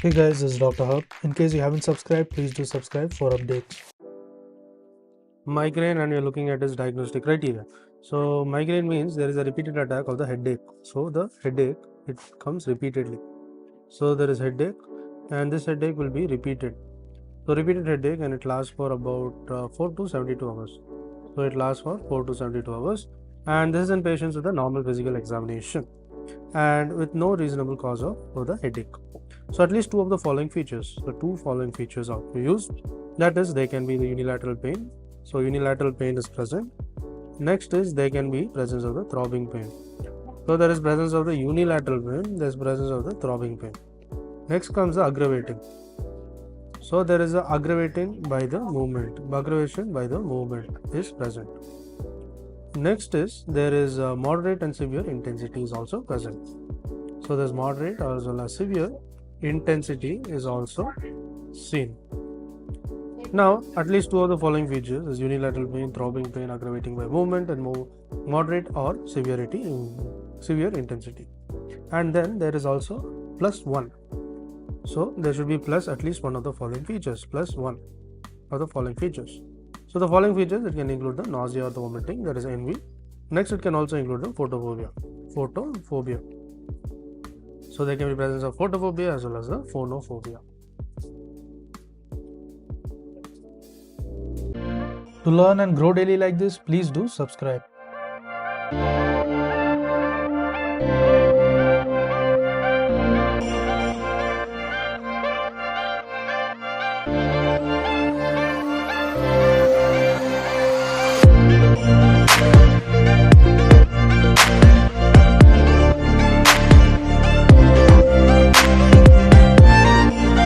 Hey guys, this is Dr. Hub. In case you haven't subscribed, please do subscribe for updates. Migraine, and you're looking at its diagnostic criteria. So migraine means there is a repeated attack of the headache. So the headache, it comes repeatedly. So there is headache, and this headache will be repeated. So repeated headache, and it lasts for about 4 to 72 hours. So it lasts for 4 to 72 hours, and this is in patients with a normal physical examination and with no reasonable cause for the headache. So at least two of the following features, the two following features are to use. That is, they can be the unilateral pain. So unilateral pain is present. Next is there can be presence of the throbbing pain. So there is presence of the unilateral pain, there is presence of the throbbing pain. Next comes the aggravating. So there is a aggravating by the movement. Aggravation by the movement is present. Next is there is a moderate and severe intensity is also present. So there's moderate as well as severe intensity is also seen. Now, at least two of the following features is unilateral pain, throbbing pain, aggravating by movement, and moderate or severe intensity. And then there is also +1. So there should be plus at least one of the following features, +1 of the following features. So the following features, it can include the nausea or the vomiting, that is envy. Next, it can also include the photophobia. So there can be presence of photophobia as well as the phonophobia. To learn and grow daily like this, please do subscribe.